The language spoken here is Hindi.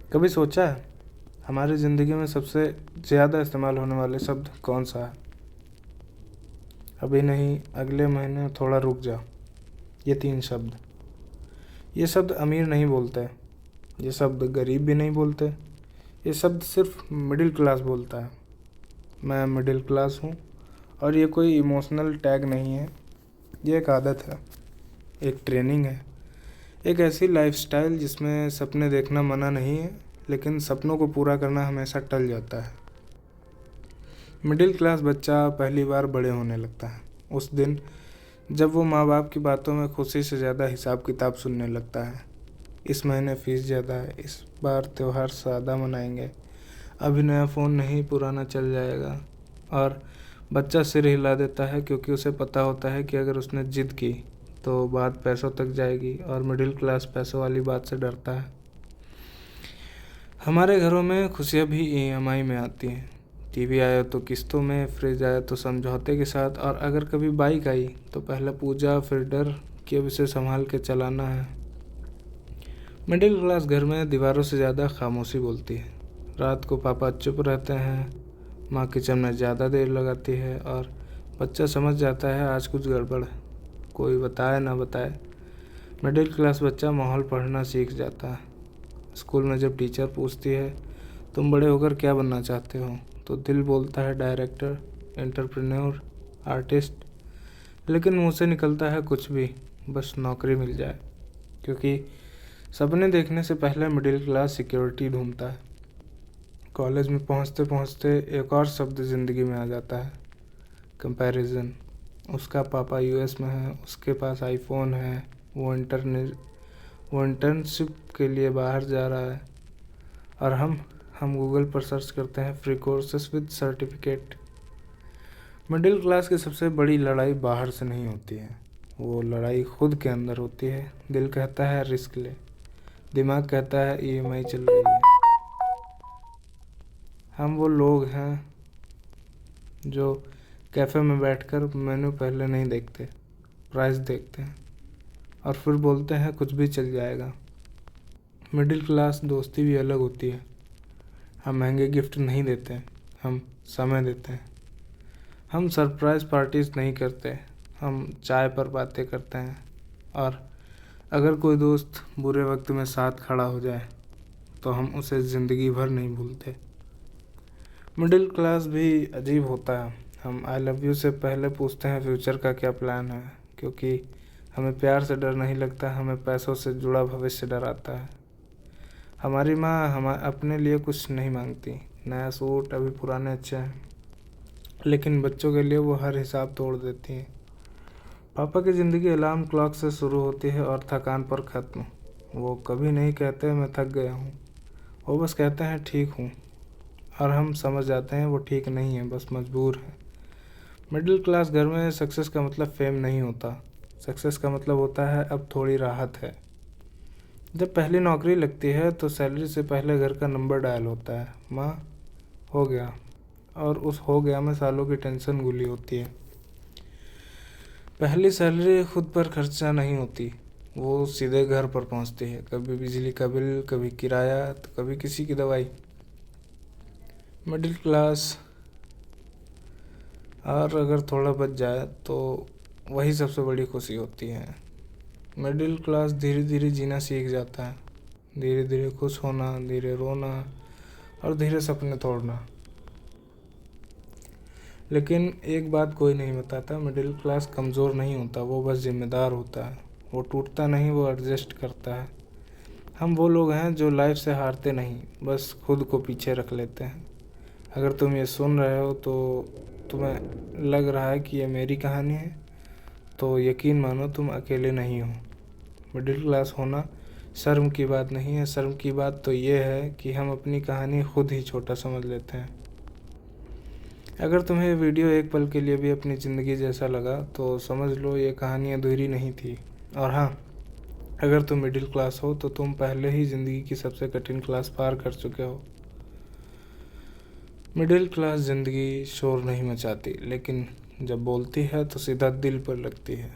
कभी सोचा है हमारी ज़िंदगी में सबसे ज़्यादा इस्तेमाल होने वाले शब्द कौन सा है? अभी नहीं, अगले महीने, थोड़ा रुक जा। ये 3 शब्द। ये शब्द अमीर नहीं बोलते, ये शब्द गरीब भी नहीं बोलते, ये शब्द सिर्फ मिडिल क्लास बोलता है। मैं मिडिल क्लास हूँ और ये कोई इमोशनल टैग नहीं है, ये एक आदत है, एक ट्रेनिंग है, एक ऐसी लाइफस्टाइल जिसमें सपने देखना मना नहीं है, लेकिन सपनों को पूरा करना हमेशा टल जाता है। मिडिल क्लास बच्चा पहली बार बड़े होने लगता है उस दिन जब वो माँ बाप की बातों में खुशी से ज़्यादा हिसाब किताब सुनने लगता है। इस महीने फ़ीस ज़्यादा है, इस बार त्यौहार सादा मनाएंगे, अभी नया फ़ोन नहीं, पुराना चल जाएगा। और बच्चा सिर हिला देता है क्योंकि उसे पता होता है कि अगर उसने ज़िद की तो बात पैसों तक जाएगी, और मिडिल क्लास पैसों वाली बात से डरता है। हमारे घरों में खुशियाँ भी ईएमआई में आती हैं। टीवी आया तो किस्तों में, फ्रिज आया तो समझौते के साथ, और अगर कभी बाइक आई तो पहले पूजा फिर डर कि अब इसे संभाल के चलाना है। मिडिल क्लास घर में दीवारों से ज़्यादा खामोशी बोलती है। रात को पापा चुप रहते हैं, माँ किचन में ज़्यादा देर लगाती है, और बच्चा समझ जाता है आज कुछ गड़बड़ है, कोई बताए ना बताए। मिडिल क्लास बच्चा माहौल पढ़ना सीख जाता है। स्कूल में जब टीचर पूछती है तुम बड़े होकर क्या बनना चाहते हो, तो दिल बोलता है डायरेक्टर, एंटरप्रेन्योर, आर्टिस्ट, लेकिन मुंह से निकलता है कुछ भी, बस नौकरी मिल जाए। क्योंकि सपने देखने से पहले मिडिल क्लास सिक्योरिटी ढूंढता है। कॉलेज में पहुंचते पहुंचते एक और शब्द ज़िंदगी में आ जाता है, कंपैरिजन। उसका पापा यूएस में है, उसके पास आईफोन है, वो इंटर्नशिप के लिए बाहर जा रहा है, और हम गूगल पर सर्च करते हैं free courses with certificate. Middle class की सबसे बड़ी लड़ाई बाहर से नहीं होती है, वो लड़ाई खुद के अंदर होती है। दिल कहता है रिस्क ले, दिमाग कहता है ईएमआई चल रही है। हम वो लोग हैं जो कैफ़े में बैठकर मेनू पहले नहीं देखते, प्राइस देखते हैं, और फिर बोलते हैं कुछ भी चल जाएगा। मिडिल क्लास दोस्ती भी अलग होती है। हम महंगे गिफ्ट नहीं देते, हम समय देते हैं। हम सरप्राइज़ पार्टीज नहीं करते, हम चाय पर बातें करते हैं। और अगर कोई दोस्त बुरे वक्त में साथ खड़ा हो जाए तो हम उसे ज़िंदगी भर नहीं भूलते। मिडिल क्लास भी अजीब होता है। हम आई लव यू से पहले पूछते हैं फ्यूचर का क्या प्लान है, क्योंकि हमें प्यार से डर नहीं लगता, हमें पैसों से जुड़ा भविष्य डर आता है। हमारी माँ हम अपने लिए कुछ नहीं मांगती, नया सूट, अभी पुराने अच्छे हैं, लेकिन बच्चों के लिए वो हर हिसाब तोड़ देती हैं। पापा की ज़िंदगी अलार्म क्लॉक से शुरू होती है और थकान पर ख़त्म। वो कभी नहीं कहते मैं थक गया हूँ, वो बस कहते हैं ठीक हूँ, और हम समझ जाते हैं वो ठीक नहीं है, बस मजबूर है। मिडिल क्लास घर में सक्सेस का मतलब फेम नहीं होता, सक्सेस का मतलब होता है अब थोड़ी राहत है। जब पहली नौकरी लगती है तो सैलरी से पहले घर का नंबर डायल होता है, माँ हो गया, और उस हो गया में सालों की टेंशन घुली होती है। पहली सैलरी खुद पर खर्चा नहीं होती, वो सीधे घर पर पहुंचती है, कभी बिजली का बिल, कभी किराया, तो कभी किसी की दवाई। मिडिल क्लास और अगर थोड़ा बच जाए तो वही सबसे बड़ी खुशी होती है। मिडिल क्लास धीरे धीरे जीना सीख जाता है, धीरे धीरे खुश होना, धीरे रोना, और धीरे सपने तोड़ना। लेकिन एक बात कोई नहीं बताता, मिडिल क्लास कमज़ोर नहीं होता, वो बस जिम्मेदार होता है। वो टूटता नहीं, वो एडजस्ट करता है। हम वो लोग हैं जो लाइफ से हारते नहीं, बस खुद को पीछे रख लेते हैं। अगर तुम ये सुन रहे हो तो तुम्हें लग रहा है कि ये मेरी कहानी है, तो यकीन मानो तुम अकेले नहीं हो। मिडिल क्लास होना शर्म की बात नहीं है, शर्म की बात तो ये है कि हम अपनी कहानी खुद ही छोटा समझ लेते हैं। अगर तुम्हें ये वीडियो एक पल के लिए भी अपनी ज़िंदगी जैसा लगा तो समझ लो ये कहानी अधूरी नहीं थी। और हाँ, अगर तुम मिडिल क्लास हो तो तुम पहले ही ज़िंदगी की सबसे कठिन क्लास पार कर चुके हो। मिडिल क्लास ज़िंदगी शोर नहीं मचाती, लेकिन जब बोलती है तो सीधा दिल पर लगती है।